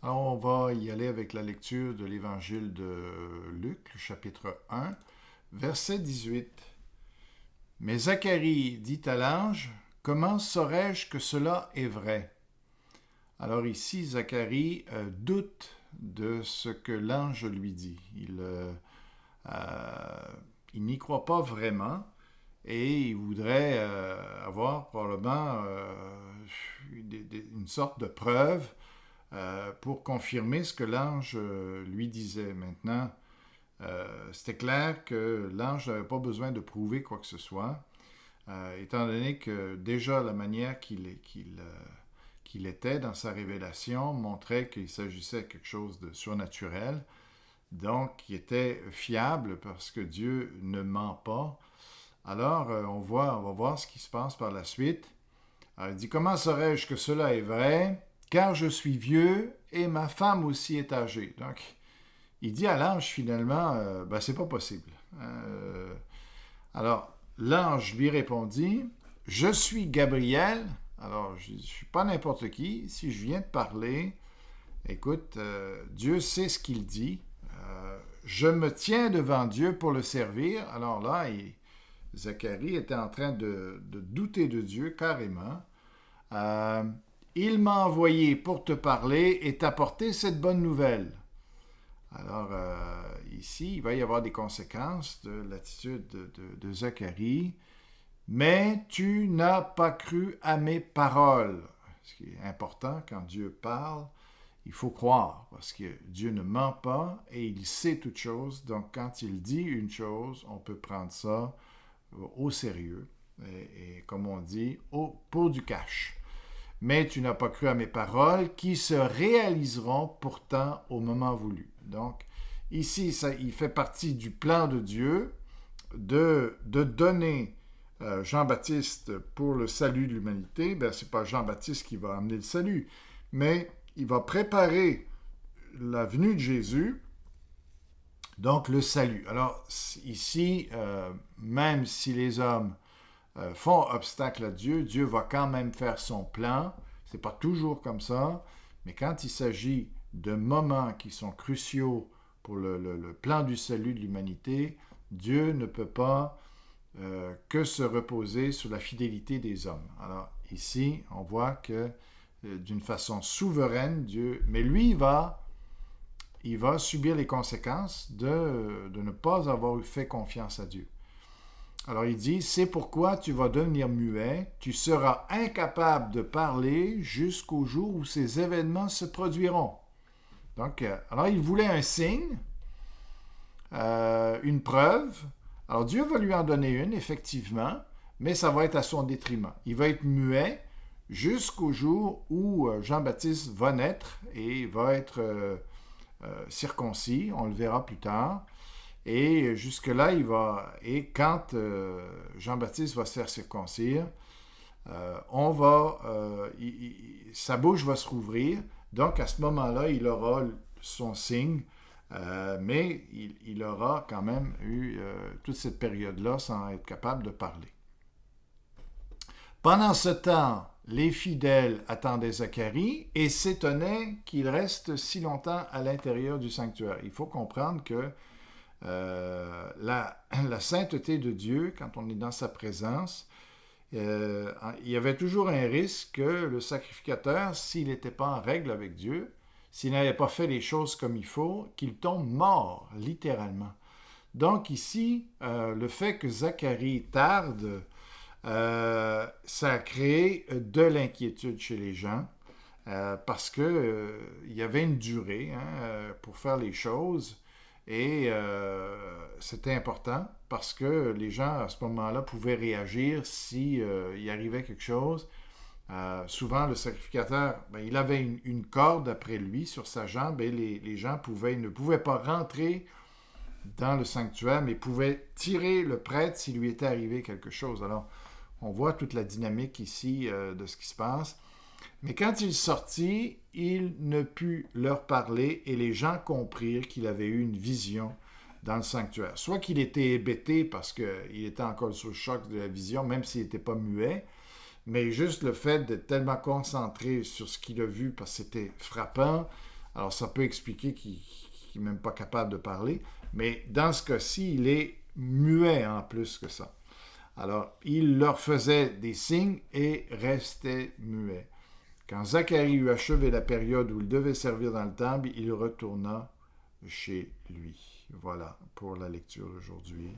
Alors, on va y aller avec la lecture de l'Évangile de Luc, chapitre 1, verset 18. Mais Zacharie dit à l'ange, « Comment saurais-je que cela est vrai? » Alors ici, Zacharie doute de ce que l'ange lui dit. Il n'y croit pas vraiment et il voudrait avoir probablement une sorte de preuve pour confirmer ce que l'ange lui disait. Maintenant, c'était clair que l'ange n'avait pas besoin de prouver quoi que ce soit, étant donné que déjà la manière qu'il était dans sa révélation montrait qu'il s'agissait de quelque chose de surnaturel, donc qui était fiable parce que Dieu ne ment pas. Alors, on va voir ce qui se passe par la suite. Alors, il dit, « Comment saurais-je que cela est vrai? Car je suis vieux et ma femme aussi est âgée. » Donc, il dit à l'ange finalement, c'est pas possible. Alors, l'ange lui répondit, « Je suis Gabriel. » Alors, je ne suis pas n'importe qui. Si je viens de parler, écoute, Dieu sait ce qu'il dit. Je me tiens devant Dieu pour le servir. Alors là, Zacharie était en train de douter de Dieu carrément. Il m'a envoyé pour te parler et t'apporter cette bonne nouvelle. Alors, ici, il va y avoir des conséquences de l'attitude de Zacharie. Mais tu n'as pas cru à mes paroles. Ce qui est important quand Dieu parle, il faut croire, parce que Dieu ne ment pas et il sait toutes choses. Donc, quand il dit une chose, on peut prendre ça au sérieux. Et comme on dit, pour du cash. Mais tu n'as pas cru à mes paroles qui se réaliseront pourtant au moment voulu. Donc, ici, il fait partie du plan de Dieu de donner Jean-Baptiste pour le salut de l'humanité. Ce n'est pas Jean-Baptiste qui va amener le salut, mais il va préparer la venue de Jésus, donc le salut. Alors, ici, même si les hommes font obstacle à Dieu, Dieu va quand même faire son plan. Ce n'est pas toujours comme ça, mais quand il s'agit de moments qui sont cruciaux pour le plan du salut de l'humanité, Dieu ne peut pas que se reposer sur la fidélité des hommes. Alors ici, on voit que d'une façon souveraine, Dieu, mais lui, il va subir les conséquences de ne pas avoir fait confiance à Dieu. Alors il dit, c'est pourquoi tu vas devenir muet, tu seras incapable de parler jusqu'au jour où ces événements se produiront. Donc, alors il voulait un signe, une preuve. Alors Dieu va lui en donner une, effectivement, mais ça va être à son détriment. Il va être muet jusqu'au jour où Jean-Baptiste va naître et va être circoncis, on le verra plus tard. Et jusque-là, quand Jean-Baptiste va se faire circoncire, sa bouche va se rouvrir. Donc, à ce moment-là, il aura son signe, mais il aura quand même eu toute cette période-là sans être capable de parler. Pendant ce temps, les fidèles attendaient Zacharie et s'étonnaient qu'il reste si longtemps à l'intérieur du sanctuaire. Il faut comprendre que la sainteté de Dieu, quand on est dans sa présence, il y avait toujours un risque que le sacrificateur, s'il n'était pas en règle avec Dieu, s'il n'avait pas fait les choses comme il faut, qu'il tombe mort, littéralement. Donc ici, le fait que Zacharie tarde, ça a créé de l'inquiétude chez les gens, parce qu'il y avait une durée pour faire les choses. Et c'était important parce que les gens, à ce moment-là, pouvaient réagir s'il y arrivait quelque chose. Souvent, le sacrificateur, il avait une corde après lui sur sa jambe et les gens ne pouvaient pas rentrer dans le sanctuaire, mais pouvaient tirer le prêtre s'il lui était arrivé quelque chose. Alors, on voit toute la dynamique ici de ce qui se passe. Mais quand il sortit, il ne put leur parler et les gens comprirent qu'il avait eu une vision dans le sanctuaire. Soit qu'il était hébété parce qu'il était encore sous le choc de la vision, même s'il n'était pas muet, mais juste le fait d'être tellement concentré sur ce qu'il a vu parce que c'était frappant, Alors, ça peut expliquer qu'il n'est même pas capable de parler, mais dans ce cas-ci, il est muet en plus que ça. Alors, il leur faisait des signes et restait muet. Quand Zacharie eut achevé la période où il devait servir dans le temple, il retourna chez lui. Voilà pour la lecture d'aujourd'hui.